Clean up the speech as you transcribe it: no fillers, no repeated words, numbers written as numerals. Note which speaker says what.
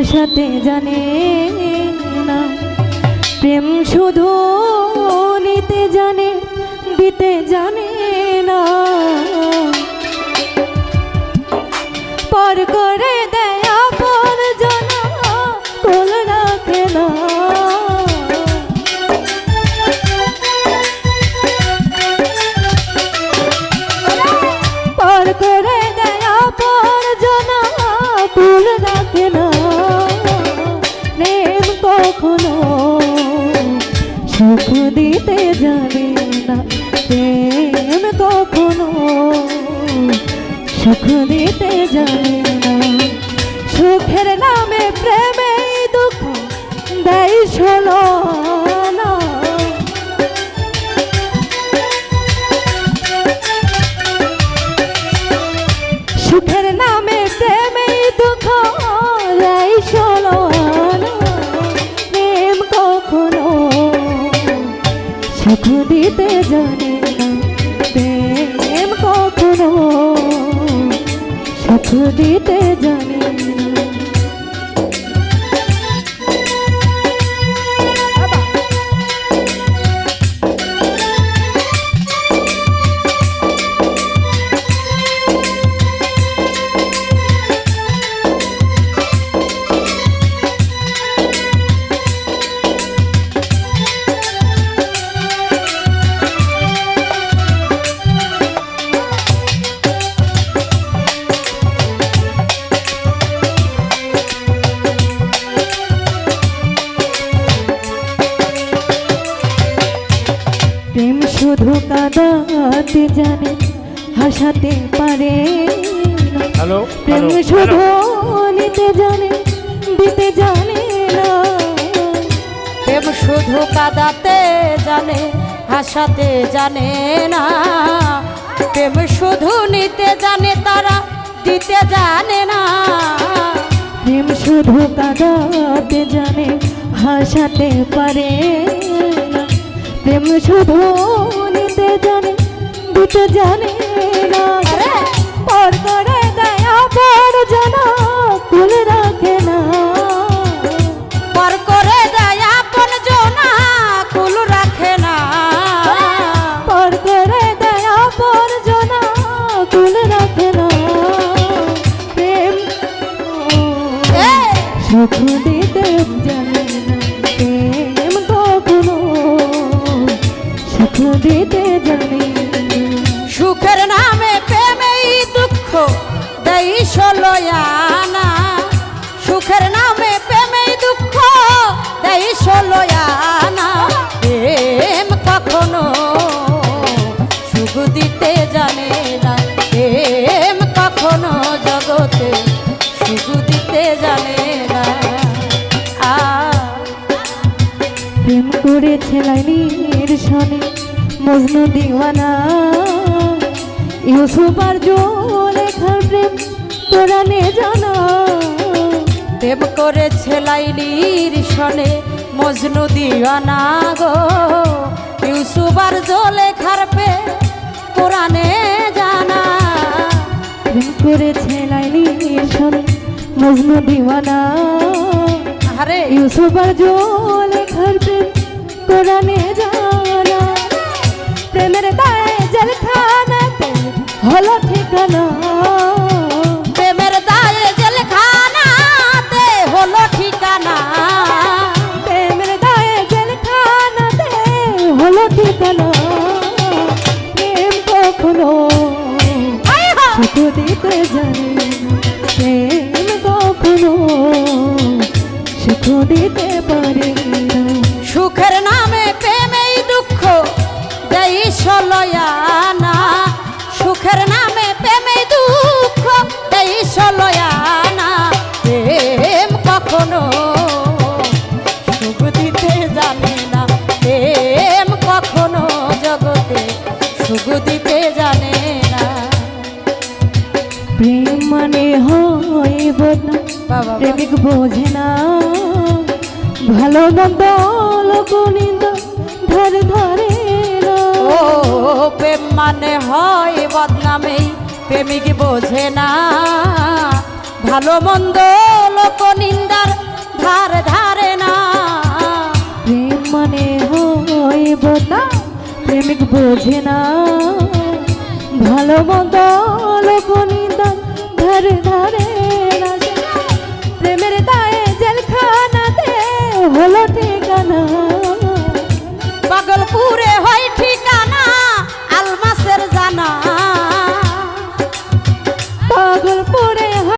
Speaker 1: হাসাতে জানে না, প্রেম শুধু নিতে জানে, দিতে জানে না। পর করে দেয় আপন জনা, কোল রাখে না। পর করে দেয় আপন জনা, কোল রাখে না। প্রেম কখনো সুখ দিতে জানে না, প্রেম কখনো সুখ দিতে জানে না। সুখের নামে প্রেমে দুঃখ দেয় ছলনা। সুখের নামে প্রেমে দুঃখ দেয় ছলনা। প্রেম কখনো সুখ দিতে জানে না, প্রেম কখনো সুখ দিতে জানে না। প্রেম শুধু কাঁদাতে জানে, হাসাতে পারে না। প্রেম শুধু নিতে জানে, দিতে জানে না।
Speaker 2: প্রেম শুধু কাঁদাতে জানে, হাসাতে জানে না। প্রেম শুধু নিতে জানে, তারা দিতে জানে না।
Speaker 1: প্রেম শুধু কাঁদাতে জানে, হাসাতে পারে না। প্রেম শুধু নিতে জানে, দিতে জানে না। পর করে দেয় আপন জনা, কুল রাখে না।
Speaker 2: পর করে দেয় আপন জনা, কুল রাখে না।
Speaker 1: পর করে দেয় আপন জনা, কুল রাখে না। প্রেম সুখ দিতে জানে না, প্রেম কখনো সুখ দিতে জানে না।
Speaker 2: সুখের নামে প্রেমেই দুঃখ দেয় ষোলয়ানা। সুখের নামে প্রেমেই দুঃখ দেয় ষোলয়ানা। প্রেম কখনো সুখ দিতে জানে না, প্রেম কখনো জগতে সুখ দিতে জানে না।
Speaker 1: প্রেম করেছে লাইনির সনে মজনু দিওয়ানা। ইউসুফ আর জুলেখার প্রেম কোরআনে জানা।
Speaker 2: প্রেম করেছে লাইলির সনে মজনু দিওয়ানা গো। ইউসুফ আর জুলেখার প্রেম কোরআনে জানা।
Speaker 1: প্রেম করেছে লাইনির সনে মজনু দিওয়ানা।
Speaker 2: আরে
Speaker 1: ইউসুফ আর জুলেখার প্রেম কোরআনে জানা। প্রেমের দায়ে জেলখানাতে হলো ঠিকানা।
Speaker 2: প্রেমের দায়ে জেলখানাতে হলো ঠিকানা।
Speaker 1: প্রেমের দায়ে জেলখানাতে হলো ঠিকানা। প্রেম কখনো সুখ দিতে জানে না, প্রেম কখনো সুখ দিতে পারে না।
Speaker 2: সুখের নামে প্রেমেই দুঃখ দেয় ষোলয়ানা। সুখের নামে প্রেমেই দুঃখ দেয় ষোলয়ানা। প্রেম কখনো সুখ দিতে জানে না, প্রেম কখনো জগতে সুখ দিতে জানে না।
Speaker 1: প্রেম মানে হয় বদনাম,
Speaker 2: বাবা
Speaker 1: প্রেমিক বোঝে না। ভালো মন্দ লোকনিন্দ ধরে ধরে না।
Speaker 2: ও প্রেম মানে হয় বদনামেই, প্রেমিক বোঝে না। ভালো মন্দ লোক নিন্দার ধার ধারে না।
Speaker 1: প্রেম মানে হয় বদনা, প্রেমিক বোঝে না ভালো মন্দ লোক নিন্দা ধারে ধারে